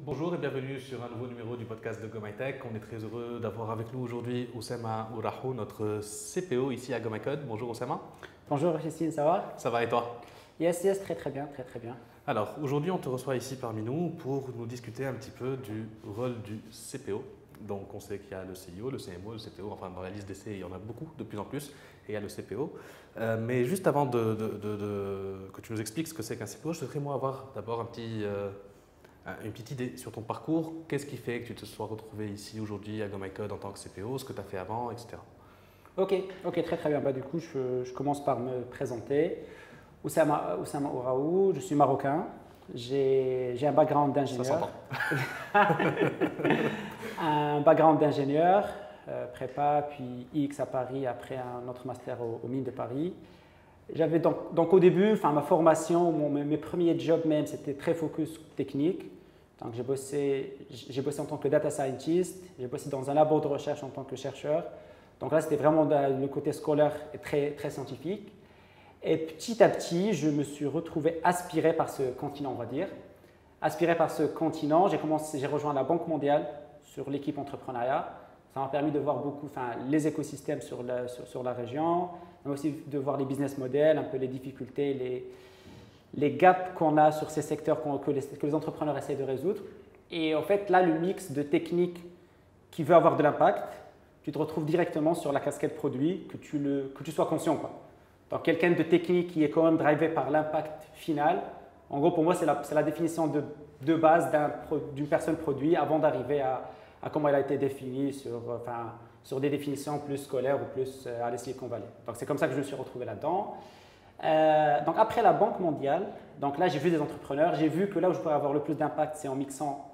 Bonjour et bienvenue sur un nouveau numéro du podcast de GoMyTech. On est très heureux d'avoir avec nous aujourd'hui Oussama Ourahou, notre CPO ici à GoMyCode. Bonjour Oussama. Bonjour Christine, ça va? Ça va et toi? Yes, très bien, très bien. Alors aujourd'hui on te reçoit ici parmi nous pour nous discuter un petit peu du rôle du CPO. Donc on sait qu'il y a le CIO, le CMO, le CTO, enfin dans la liste d'essais il y en a beaucoup de plus en plus et il y a le CPO. Mais juste avant que tu nous expliques ce que c'est qu'un CPO, je souhaiterais moi avoir d'abord une petite idée sur ton parcours. Qu'est-ce qui fait que tu te sois retrouvé ici aujourd'hui à GoMyCode en tant que CPO, ce que tu as fait avant, etc. Ok, très bien. Du coup, je commence par me présenter. Oussama Ourahou, je suis marocain. J'ai un background d'ingénieur. Ça s'entend. Un background d'ingénieur, prépa, puis X à Paris, après un autre master aux Mines de Paris. J'avais donc au début, ma formation, mes premiers jobs même, c'était très focus technique. Donc j'ai bossé en tant que data scientist, j'ai bossé dans un labo de recherche en tant que chercheur. Donc là, c'était vraiment le côté scolaire et très scientifique. Et petit à petit, je me suis retrouvé aspiré par ce continent, on va dire. Aspiré par ce continent, j'ai rejoint la Banque mondiale sur l'équipe entrepreneuriat. Ça m'a permis de voir beaucoup les écosystèmes sur la région, mais aussi de voir les business models, un peu les difficultés, les gaps qu'on a sur ces secteurs que les entrepreneurs essaient de résoudre. Et en fait, là, le mix de techniques qui veut avoir de l'impact, tu te retrouves directement sur la casquette produit, que tu sois conscient, quoi. Donc, quelqu'un de technique qui est quand même drivé par l'impact final, en gros, pour moi, c'est la définition de base d'une personne produit avant d'arriver à comment elle a été définie sur des définitions plus scolaires ou plus à la Silicon Valley. Donc, c'est comme ça que je me suis retrouvé là-dedans. Donc, après la Banque mondiale, donc là, j'ai vu des entrepreneurs. J'ai vu que là où je pourrais avoir le plus d'impact, c'est en mixant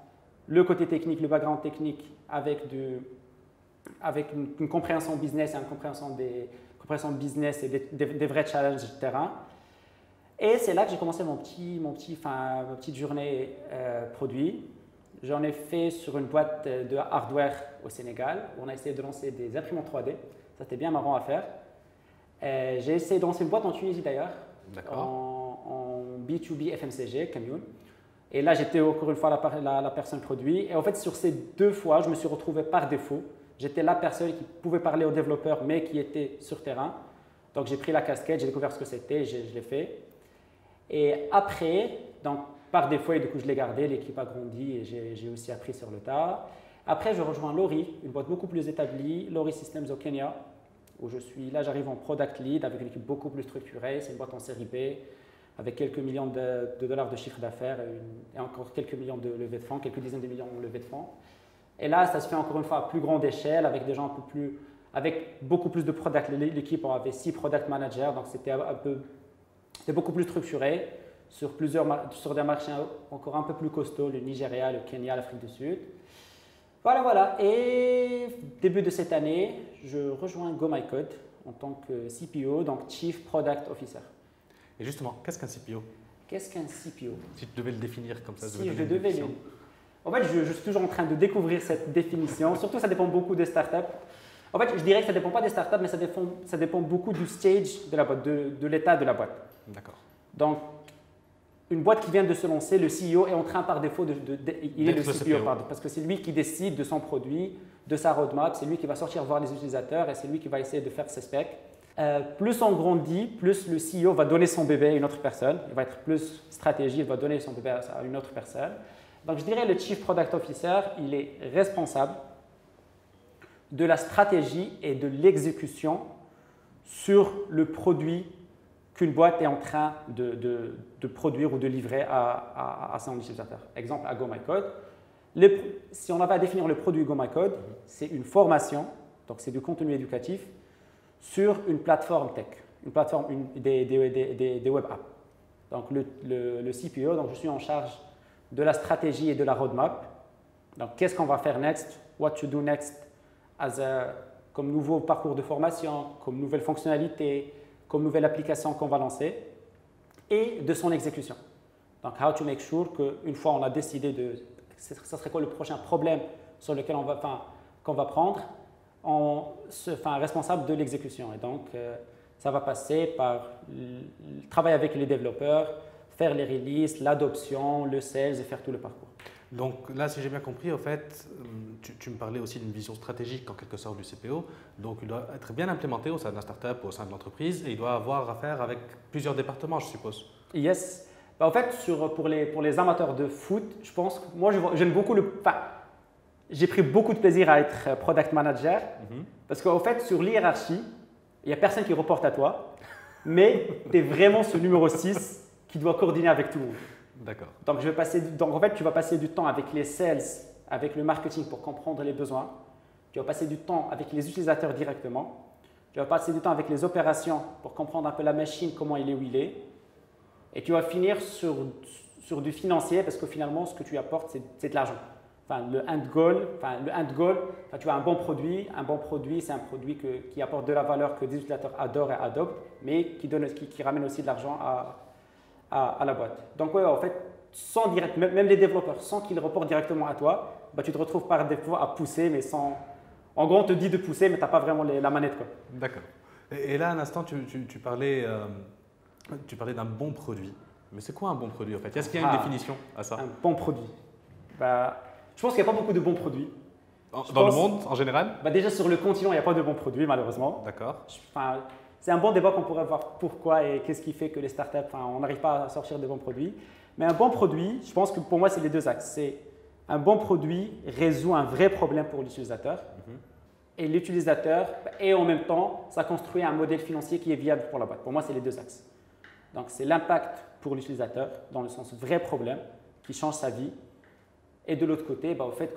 le côté technique, le background technique avec une compréhension business et une compréhension de business et des vrais challenges de terrain. Et c'est là que j'ai commencé ma petite journée produit. J'en ai fait sur une boîte de hardware au Sénégal où on a essayé de lancer des imprimantes 3D. Ça, c'était bien marrant à faire. J'ai essayé de lancer une boîte en Tunisie d'ailleurs, en B2B FMCG, camion. Et là, j'étais encore une fois la personne produit. Et en fait, sur ces 2 fois, je me suis retrouvé par défaut. J'étais la personne qui pouvait parler aux développeurs, mais qui était sur terrain. Donc, j'ai pris la casquette, j'ai découvert ce que c'était, je l'ai fait. Et après, donc, par défaut, et du coup, je l'ai gardé, l'équipe a grandi et j'ai aussi appris sur le tas. Après, je rejoins Lori, une boîte beaucoup plus établie, Lori Systems au Kenya, où j'arrive en product lead avec une équipe beaucoup plus structurée. C'est une boîte en série B, avec quelques millions de dollars de chiffre d'affaires et encore quelques millions de levées de fonds, quelques dizaines de millions de levées de fonds. Et là, ça se fait encore une fois à plus grande échelle, avec des gens avec beaucoup plus de product. L'équipe, on avait 6 product managers, donc c'était beaucoup plus structuré sur des marchés encore un peu plus costauds, le Nigeria, le Kenya, l'Afrique du Sud. Voilà. Et début de cette année, je rejoins GoMyCode en tant que CPO, donc Chief Product Officer. Et justement, qu'est-ce qu'un CPO? Qu'est-ce qu'un CPO? Si tu devais le définir comme ça, En fait, je suis toujours en train de découvrir cette définition. Surtout, ça dépend beaucoup des startups. En fait, je dirais que ça ne dépend pas des startups, mais ça dépend beaucoup du stage de la boîte, de l'état de la boîte. D'accord. Donc, une boîte qui vient de se lancer, le CEO est en train par défaut il est le CPO, parce que c'est lui qui décide de son produit, de sa roadmap, c'est lui qui va sortir voir les utilisateurs et c'est lui qui va essayer de faire ses specs. Plus on grandit, plus le CEO va donner son bébé à une autre personne. Il va être plus stratégique, il va donner son bébé à une autre personne. Donc, je dirais le Chief Product Officer, il est responsable de la stratégie et de l'exécution sur le produit qu'une boîte est en train de produire ou de livrer à son utilisateur. Exemple, à GoMyCode, si on avait à définir le produit GoMyCode, c'est une formation, donc c'est du contenu éducatif, sur une plateforme tech, une plateforme des web apps. Donc le CPO, donc je suis en charge de la stratégie et de la roadmap. Donc qu'est-ce qu'on va faire next, what to do next comme nouveau parcours de formation, comme nouvelle fonctionnalité, comme nouvelle application qu'on va lancer, et de son exécution. Donc, how to make sure qu'une fois on a décidé ça serait quoi le prochain problème sur lequel qu'on va prendre, on se fait responsable de l'exécution. Et donc, Ça va passer par travailler avec les développeurs, faire les releases, l'adoption, le sales et faire tout le parcours. Donc là, si j'ai bien compris, au fait, tu me parlais aussi d'une vision stratégique en quelque sorte du CPO. Donc il doit être bien implémenté au sein d'un startup, au sein de l'entreprise, et il doit avoir affaire avec plusieurs départements, je suppose. Yes. Bah, en fait, pour les amateurs de foot, je pense que moi, j'aime beaucoup j'ai pris beaucoup de plaisir à être product manager parce qu'en fait, sur l'hiérarchie, il n'y a personne qui reporte à toi, mais tu es vraiment ce numéro 6 qui doit coordonner avec tout le monde. D'accord. Donc, en fait, tu vas passer du temps avec les sales, avec le marketing pour comprendre les besoins. Tu vas passer du temps avec les utilisateurs directement. Tu vas passer du temps avec les opérations pour comprendre un peu la machine, comment il est, où il est. Et tu vas finir sur du financier parce que finalement, ce que tu apportes, c'est de l'argent. Enfin, le end goal, tu as un bon produit. Un bon produit, c'est un produit qui apporte de la valeur que des utilisateurs adorent et adoptent, mais qui ramène aussi de l'argent à la boîte. Donc, ouais, en fait, même les développeurs, sans qu'ils reportent directement à toi, bah, tu te retrouves par défaut à pousser, mais sans… En gros, on te dit de pousser, mais tu n'as pas vraiment la manette, quoi. D'accord. Et là, un instant, tu parlais d'un bon produit. Mais c'est quoi un bon produit, en fait? Est-ce qu'il y a une définition à ça? Un bon produit. Bah, je pense qu'il n'y a pas beaucoup de bons produits. Dans le monde, en général? Bah, déjà, sur le continent, il n'y a pas de bons produits, malheureusement. D'accord. Enfin, c'est un bon débat qu'on pourrait voir pourquoi et qu'est-ce qui fait que les startups, on n'arrive pas à sortir de bons produits. Mais un bon produit, je pense que pour moi, c'est les deux axes. C'est un bon produit résout un vrai problème pour l'utilisateur. Et l'utilisateur, et en même temps, ça construit un modèle financier qui est viable pour la boîte. Pour moi, c'est les deux axes. Donc, c'est l'impact pour l'utilisateur, dans le sens vrai problème, qui change sa vie. Et de l'autre côté, bah, au fait,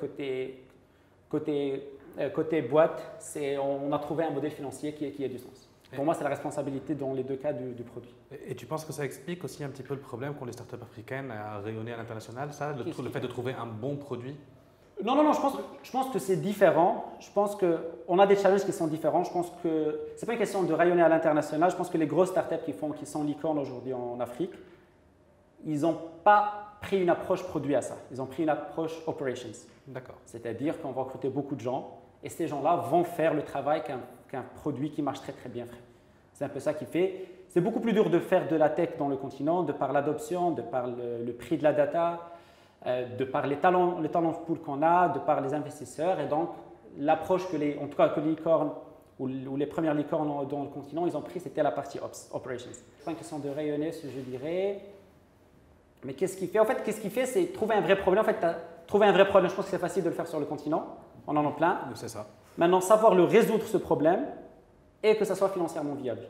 côté boîte, on a trouvé un modèle financier qui a du sens. Pour moi, c'est la responsabilité dans les deux cas du produit. Et tu penses que ça explique aussi un petit peu le problème qu'ont les startups africaines à rayonner à l'international, ça, le fait de trouver un bon produit? Non, je pense que c'est différent. Je pense qu'on a des challenges qui sont différents. Je pense que ce n'est pas une question de rayonner à l'international. Je pense que les grosses startups qui sont licornes aujourd'hui en Afrique, ils n'ont pas pris une approche produit à ça. Ils ont pris une approche operations. D'accord. C'est-à-dire qu'on va recruter beaucoup de gens et ces gens-là vont faire le travail qu'un produit qui marche très très bien fait. C'est un peu ça qui fait. C'est beaucoup plus dur de faire de la tech dans le continent, de par l'adoption, de par le prix de la data, de par les talents pool qu'on a, de par les investisseurs. Et donc, l'approche que les licornes ou les premières licornes dans le continent, ils ont pris, c'était la partie operations. C'est pas une question de rayonner, je dirais. Mais qu'est-ce qu'il fait? En fait, qu'est-ce qu'il fait, c'est trouver un vrai problème. En fait, trouver un vrai problème, je pense que c'est facile de le faire sur le continent. On en a plein. C'est ça. Maintenant, savoir le résoudre, ce problème, et que ça soit financièrement viable.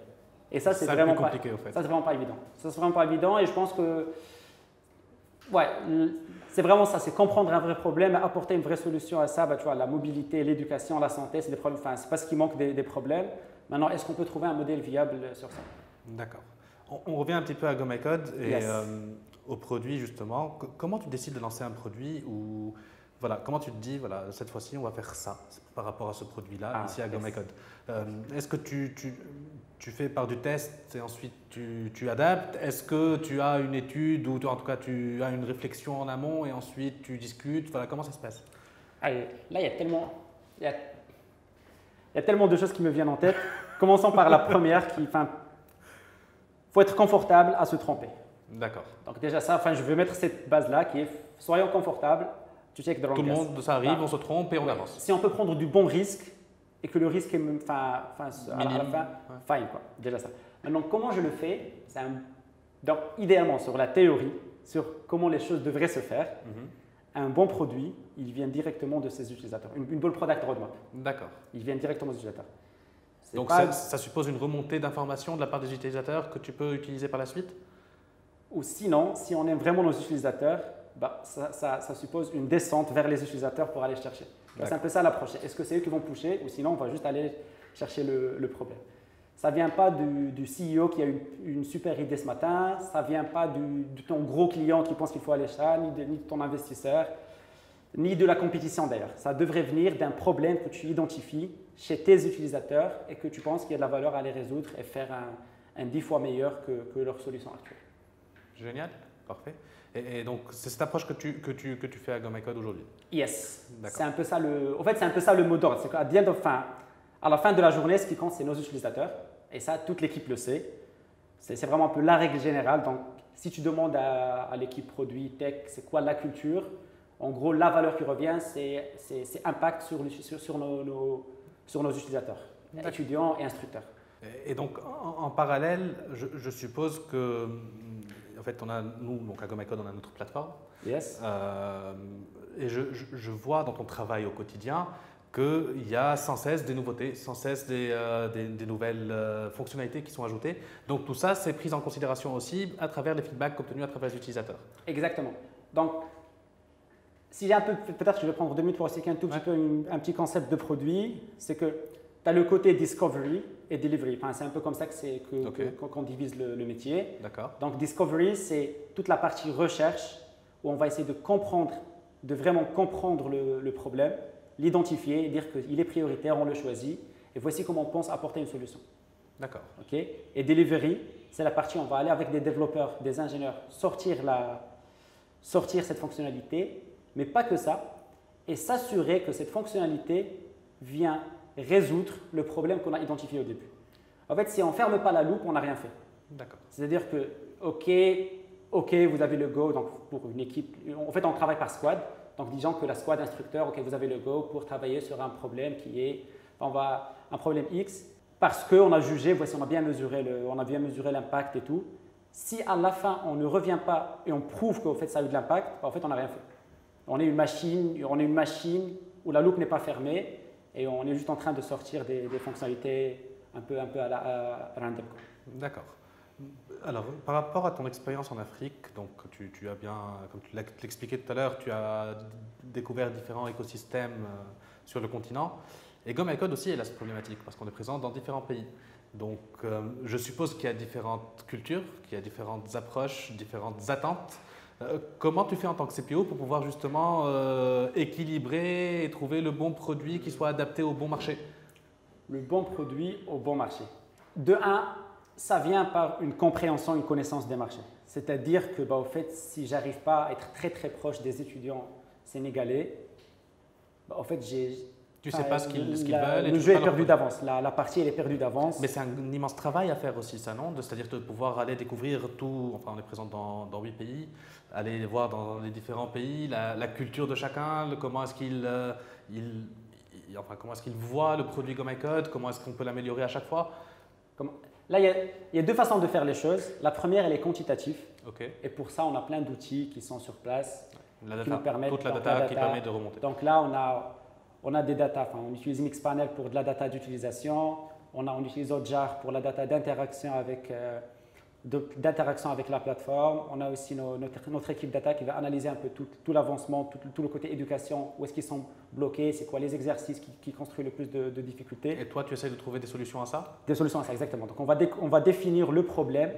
Et ça, c'est vraiment compliqué, en fait. Ça, c'est vraiment pas évident. Ça, c'est vraiment pas évident. Et je pense que, ouais, c'est vraiment ça. C'est comprendre un vrai problème, apporter une vraie solution à ça. Bah, tu vois, la mobilité, l'éducation, la santé, c'est des problèmes. Enfin, c'est pas ce qui manque des problèmes. Maintenant, est-ce qu'on peut trouver un modèle viable sur ça? D'accord. On revient un petit peu à GoMyCode et Yes. au produit justement. Comment tu décides de lancer un produit ou voilà, comment tu te dis, voilà, cette fois-ci, on va faire ça par rapport à ce produit-là, ici à GoMyCode. Est-ce que tu fais par du test et ensuite tu adaptes? Est-ce que tu as une étude ou en tout cas tu as une réflexion en amont et ensuite tu discutes? Voilà, comment ça se passe? Allez, là, il y a tellement de choses qui me viennent en tête. Commençons par la première faut être confortable à se tromper. D'accord. Donc déjà ça, je vais mettre cette base-là qui est soyons confortables. Tu check the wrong Tout le guess. monde, ça arrive, on se trompe et on avance. Si on peut prendre du bon risque et que le risque est à la fin, fine quoi. Déjà ça. Maintenant, comment je le fais? Donc idéalement sur la théorie, sur comment les choses devraient se faire. Un bon produit, il vient directement de ses utilisateurs. Une bonne product roadmap. D'accord. Il vient directement des utilisateurs. Donc ça suppose une remontée d'informations de la part des utilisateurs que tu peux utiliser par la suite? Ou sinon, si on aime vraiment nos utilisateurs, bah, ça suppose une descente vers les utilisateurs pour aller chercher. C'est un peu ça l'approche. Est-ce que c'est eux qui vont pousser ou sinon on va juste aller chercher le problème? Ça ne vient pas du CEO qui a eu une super idée ce matin, ça ne vient pas de ton gros client qui pense qu'il faut aller ça, ni de ton investisseur, ni de la compétition d'ailleurs. Ça devrait venir d'un problème que tu identifies chez tes utilisateurs et que tu penses qu'il y a de la valeur à les résoudre et faire un 10 fois meilleur que leur solution actuelle. Génial, parfait. Et donc, c'est cette approche que tu fais à GoMyCode aujourd'hui? Yes. C'est un peu ça en fait, c'est un peu ça le mot d'ordre. C'est qu'à la fin de la journée, ce qui compte, c'est nos utilisateurs Et ça, toute l'équipe le sait. C'est vraiment un peu la règle générale. Donc, si tu demandes à l'équipe produit, tech, c'est quoi la culture? En gros, la valeur qui revient, c'est impact sur nos utilisateurs, étudiants et instructeurs. Et donc, en parallèle, je suppose que, en fait, nous, donc à GoMyCode, on a notre plateforme. Yes. Et je vois dans ton travail au quotidien qu'il y a sans cesse des nouveautés, sans cesse des nouvelles fonctionnalités qui sont ajoutées. Donc tout ça, c'est pris en considération aussi à travers les feedbacks obtenus à travers les utilisateurs. Exactement. Donc, si j'ai un peu, peut-être que je vais prendre 2 minutes pour expliquer un tout petit peu un petit concept de produit, c'est que tu as le côté discovery et delivery. Enfin, c'est un peu comme ça qu'on divise le métier. D'accord. Donc, discovery, c'est toute la partie recherche où on va essayer de vraiment comprendre le problème, l'identifier, dire qu'il est prioritaire, on le choisit, et voici comment on pense apporter une solution. D'accord. Okay. Et delivery, c'est la partie où on va aller avec des développeurs, des ingénieurs, sortir cette fonctionnalité, mais pas que ça, et s'assurer que cette fonctionnalité vient résoudre le problème qu'on a identifié au début. En fait, si on ne ferme pas la loupe, on n'a rien fait. D'accord. C'est-à-dire que, OK, vous avez le go, donc pour une équipe, en fait, on travaille par squad. Donc, disons que la squad instructeur, OK, vous avez le go pour travailler sur un problème qui est, un problème X, parce qu'on a jugé, voici, on a bien mesuré l'impact et tout. Si à la fin, on ne revient pas et on prouve qu'en fait, ça a eu de l'impact, en fait, on n'a rien fait. On est une machine où la loupe n'est pas fermée et on est juste en train de sortir des fonctionnalités un peu à random. D'accord. Alors, par rapport à ton expérience en Afrique, donc tu as bien, comme tu l'expliquais tout à l'heure, tu as découvert différents écosystèmes sur le continent. Et GoMyCode aussi, elle a cette problématique parce qu'on est présent dans différents pays. Donc, je suppose qu'il y a différentes cultures, qu'il y a différentes approches, différentes attentes. Comment tu fais en tant que CPO pour pouvoir justement équilibrer et trouver le bon produit qui soit adapté au bon marché? Le bon produit au bon marché. De un, ça vient par une compréhension, une connaissance des marchés. C'est-à-dire que, au fait, si je n'arrive pas à être très très proche des étudiants sénégalais, en fait, tu ne sais pas ce qu'ils veulent. Le jeu est perdu d'avance. La partie, elle est perdue d'avance. Mais c'est un immense travail à faire aussi, ça, non? C'est-à-dire de pouvoir aller découvrir tout. Enfin, on est présent dans 8 pays. Aller voir dans les différents pays la culture de chacun, comment est-ce qu'il voit le produit GoMyCode, comment est-ce qu'on peut l'améliorer à chaque fois. Là, il y a 2 façons de faire les choses. La première, elle est quantitative. Okay. Et pour ça, on a plein d'outils qui sont sur place. La qui nous permettent, toute la data qui permet de remonter. Donc là, on a des data. On utilise Mixpanel pour de la data d'utilisation. On utilise Hotjar pour la data d'interaction avec la plateforme. On a aussi notre équipe data qui va analyser un peu tout l'avancement, tout le côté éducation, où est-ce qu'ils sont bloqués, c'est quoi les exercices qui construisent le plus de difficultés. Et toi, tu essaies de trouver des solutions à ça? Des solutions à ça, exactement. Donc, on va définir le problème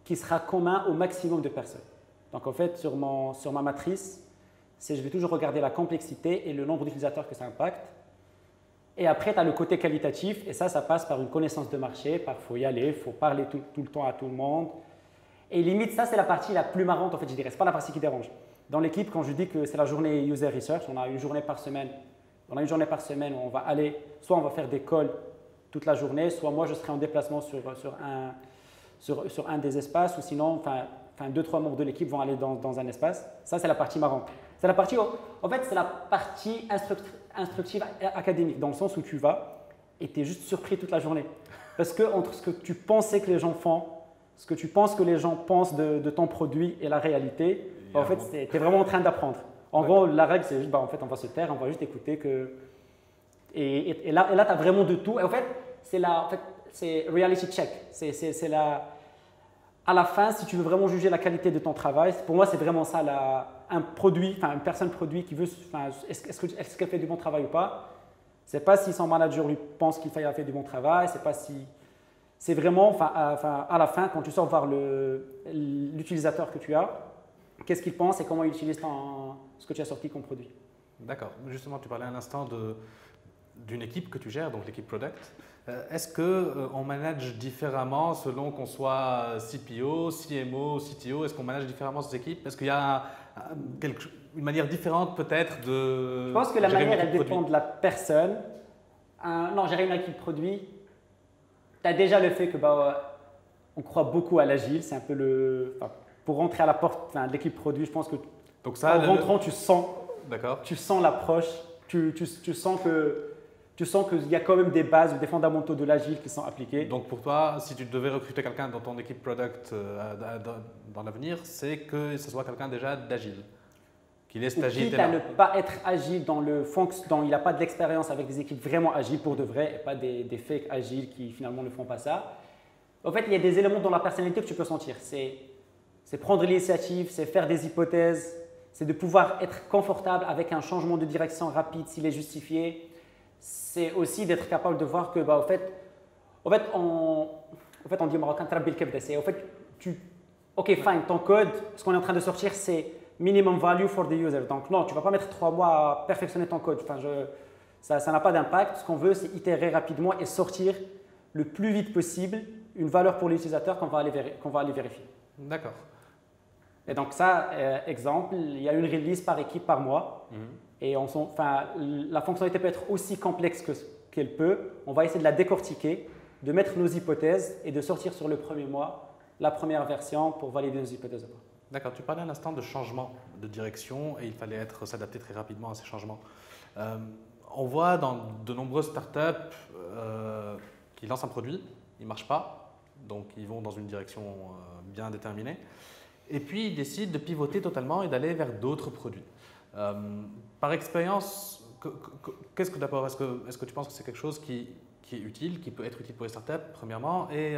qui sera commun au maximum de personnes. Donc, en fait, sur ma matrice, je vais toujours regarder la complexité et le nombre d'utilisateurs que ça impacte. Et après, tu as le côté qualitatif, et ça passe par une connaissance de marché. Il faut y aller, il faut parler tout le temps à tout le monde. Et limite, ça, c'est la partie la plus marrante, en fait, je dirais. Ce n'est pas la partie qui dérange. Dans l'équipe, quand je dis que c'est la journée user research, on a une journée par semaine où on va aller, soit on va faire des calls toute la journée, soit moi, je serai en déplacement sur un des espaces, ou sinon, 2-3 membres de l'équipe vont aller dans un espace. Ça, c'est la partie marrante. C'est la partie, en fait, c'est la partie instructive académique, dans le sens où tu vas et tu es juste surpris toute la journée. Parce que entre ce que tu pensais que les gens font, ce que tu penses que les gens pensent de ton produit et la réalité, en fait, tu es vraiment en train d'apprendre. En gros, la règle, c'est juste, en fait, on va se taire, on va juste écouter que… Et là, tu as vraiment de tout. Et en fait, c'est reality check. À la fin, si tu veux vraiment juger la qualité de ton travail, pour moi, c'est vraiment ça, une personne produit qui veut, est-ce qu'elle fait du bon travail ou pas. C'est pas si son manager lui pense qu'il a fait du bon travail, c'est vraiment, à la fin, quand tu sors voir l'utilisateur que tu as, qu'est-ce qu'il pense et comment il utilise ce que tu as sorti comme produit. D'accord. Justement, tu parlais un instant d'une équipe que tu gères, donc l'équipe Product. Est-ce qu'on manage différemment selon qu'on soit CPO, CMO, CTO? Est-ce qu'on manage différemment ces équipes? Est-ce qu'il y a une manière différente peut-être de… Je pense que la manière, elle dépend de la personne. Non, gérer une équipe produit, tu as déjà le fait que on croit beaucoup à l'agile. C'est un peu pour rentrer à la porte de l'équipe produit, je pense que Donc ça, en rentrant, tu sens l'approche, tu sens qu'il y a quand même des bases, des fondamentaux de l'agile qui sont appliqués. Donc pour toi, si tu devais recruter quelqu'un dans ton équipe product dans l'avenir, c'est que ce soit quelqu'un déjà d'agile, qu'il ait cette agilité Quitte à ne pas être agile il n'a pas de l'expérience avec des équipes vraiment agiles pour de vrai, et pas des fakes agiles qui finalement ne font pas ça. En fait, il y a des éléments dans la personnalité que tu peux sentir. C'est prendre l'initiative, c'est faire des hypothèses, c'est de pouvoir être confortable avec un changement de direction rapide s'il est justifié. C'est aussi d'être capable de voir que, en fait, on dit au marocain, c'est au fait, ok, fine, ton code, ce qu'on est en train de sortir, c'est minimum value for the user. Donc non, tu ne vas pas mettre 3 mois à perfectionner ton code. Enfin, ça n'a pas d'impact. Ce qu'on veut, c'est itérer rapidement et sortir le plus vite possible une valeur pour l'utilisateur qu'on va aller vérifier. D'accord. Et donc ça, exemple, il y a une release par équipe par mois. Et la fonctionnalité peut être aussi complexe qu'elle peut. On va essayer de la décortiquer, de mettre nos hypothèses et de sortir sur le premier mois la première version pour valider nos hypothèses. D'accord, tu parlais à l'instant de changement de direction et il fallait s'adapter très rapidement à ces changements. On voit dans de nombreuses startups qui lancent un produit, il ne marche pas, donc ils vont dans une direction bien déterminée. Et puis, ils décident de pivoter totalement et d'aller vers d'autres produits. Par expérience, qu'est-ce que d'abord, est-ce que tu penses que c'est quelque chose qui est utile, qui peut être utile pour les startups, premièrement, et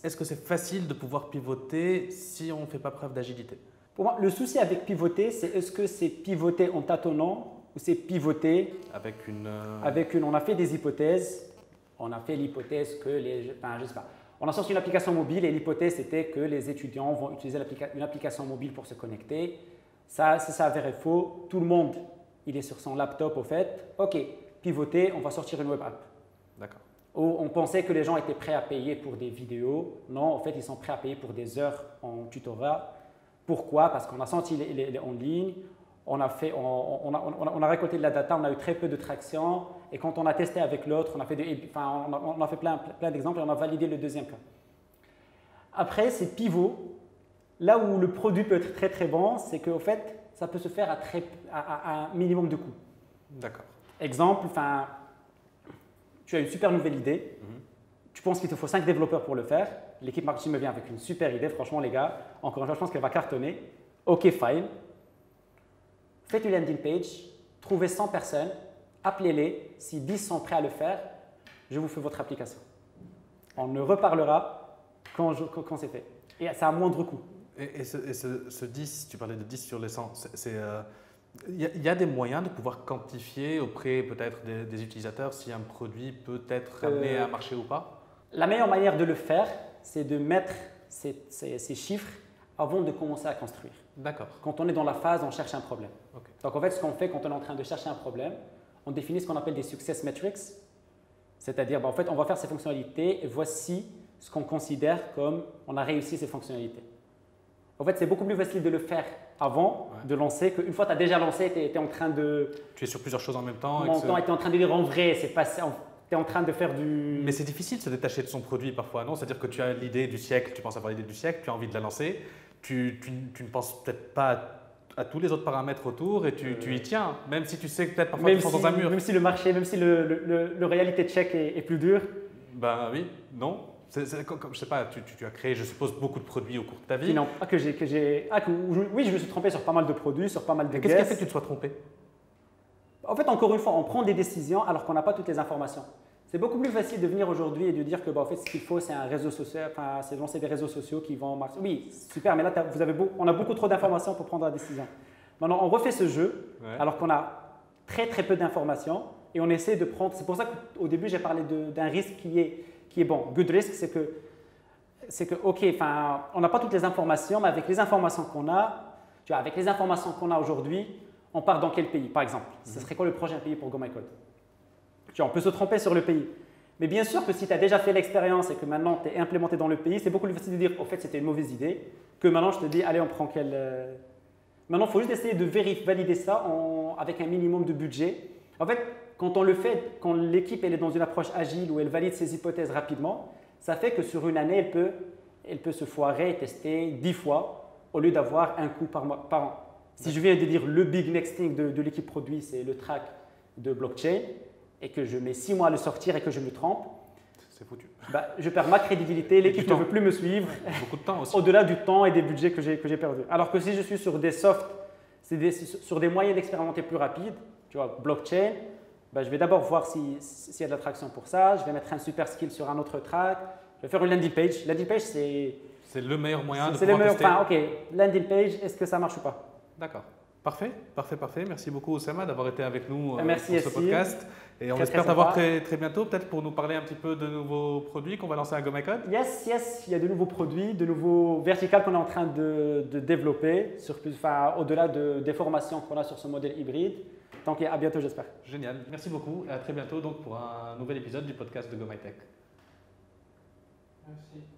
est-ce que c'est facile de pouvoir pivoter si on ne fait pas preuve d'agilité? Pour moi, le souci avec pivoter, c'est est-ce que c'est pivoter en tâtonnant ou c'est pivoter avec on a fait des hypothèses, on a fait l'hypothèse que je sais pas. On a sorti une application mobile et l'hypothèse était que les étudiants vont utiliser une application mobile pour se connecter. Ça, si ça avéré faux, tout le monde, il est sur son laptop au fait. Ok, pivoter, on va sortir une web app. D'accord. Ou on pensait que les gens étaient prêts à payer pour des vidéos. Non, en fait, ils sont prêts à payer pour des heures en tutorat. Pourquoi? Parce qu'on a senti les en ligne, on a récolté de la data, on a eu très peu de traction. Et quand on a testé avec l'autre, on a fait plein d'exemples et on a validé le deuxième cas. Après, c'est pivot. Là où le produit peut être très très bon, c'est qu'au fait, ça peut se faire à un minimum de coûts. D'accord. Exemple, tu as une super nouvelle idée. Tu penses qu'il te faut 5 développeurs pour le faire. L'équipe marketing me vient avec une super idée. Franchement, les gars, encore une fois, je pense qu'elle va cartonner. Ok, fine. Faites une landing page, trouvez 100 personnes, appelez-les. Si 10 sont prêts à le faire, je vous fais votre application. On ne reparlera quand c'est fait. Et c'est à moindre coût. Et ce 10, tu parlais de 10 sur les 100, il y a des moyens de pouvoir quantifier auprès peut-être des utilisateurs si un produit peut être amené à marcher ou pas? La meilleure manière de le faire, c'est de mettre ces chiffres avant de commencer à construire. D'accord. Quand on est dans la phase, on cherche un problème. Okay. Donc en fait, ce qu'on fait quand on est en train de chercher un problème, on définit ce qu'on appelle des success metrics. C'est-à-dire, en fait, on va faire ces fonctionnalités et voici ce qu'on considère comme on a réussi ces fonctionnalités. En fait, c'est beaucoup plus facile de le faire avant de lancer qu'une fois que tu as déjà lancé, tu es en train de… Tu es sur plusieurs choses en même temps. Tu es en train de dire en vrai, tu es en train de faire du… Mais c'est difficile de se détacher de son produit parfois, non? C'est-à-dire que tu as l'idée du siècle, tu penses avoir l'idée du siècle, tu as envie de la lancer, tu ne penses peut-être pas à tous les autres paramètres autour et tu y tiens, même si tu sais que peut-être parfois tu fonces dans un mur. Même si le marché, même si le reality check est plus dur. Ben oui, non. Comme, je sais pas, tu as créé, je suppose, beaucoup de produits au cours de ta vie. Non, oui, je me suis trompé sur pas mal de produits, sur pas mal de Qu'est-ce qui a fait que tu te sois trompé? En fait, encore une fois, on prend des décisions alors qu'on n'a pas toutes les informations. C'est beaucoup plus facile de venir aujourd'hui et de dire que en fait, ce qu'il faut, c'est un réseau social, c'est lancer des réseaux sociaux qui vont marcher. Oui, super, mais là, on a beaucoup trop d'informations pour prendre la décision. Maintenant, on refait ce jeu alors qu'on a très très peu d'informations et on essaie de prendre. C'est pour ça qu'au début, j'ai parlé d'un risque qui est bon. Good risk, c'est que ok, on n'a pas toutes les informations, mais avec les informations qu'on a, avec les informations qu'on a aujourd'hui, on part dans quel pays, par exemple? Ce serait quoi le prochain pays pour GoMyCode? On peut se tromper sur le pays. Mais bien sûr que si tu as déjà fait l'expérience et que maintenant tu es implémenté dans le pays, c'est beaucoup plus facile de dire, au fait, c'était une mauvaise idée, que maintenant je te dis, allez, on prend quel… Maintenant, il faut juste essayer de valider ça avec un minimum de budget. En fait, quand on le fait, quand l'équipe elle est dans une approche agile où elle valide ses hypothèses rapidement, ça fait que sur une année, elle peut se foirer et tester 10 fois au lieu d'avoir un coup par an. Si je viens de dire le big next thing de l'équipe produit, c'est le track de blockchain, et que je mets 6 mois à le sortir et que je me trompe, c'est foutu. Bah, je perds ma crédibilité, l'équipe ne veut plus me suivre. Beaucoup de temps aussi. Au-delà du temps et des budgets que j'ai perdus. Alors que si je suis sur des softs, sur des moyens d'expérimenter plus rapides, tu vois, blockchain, bah, je vais d'abord voir s'il y a de l'attraction pour ça, je vais mettre un super skill sur un autre track, je vais faire une landing page. Landing page, c'est le meilleur moyen de pouvoir tester. Enfin, ok, landing page, est-ce que ça marche ou pas? D'accord. Parfait. Merci beaucoup Oussama d'avoir été avec nous Merci pour ce podcast. Et on espère t'avoir très bientôt, peut-être pour nous parler un petit peu de nouveaux produits qu'on va lancer à GoMyCode. Yes, il y a de nouveaux produits, de nouveaux verticales qu'on est en train de développer, au-delà des formations qu'on a sur ce modèle hybride. Donc à bientôt, j'espère. Génial. Merci beaucoup et à très bientôt donc, pour un nouvel épisode du podcast de GoMyTech. Merci.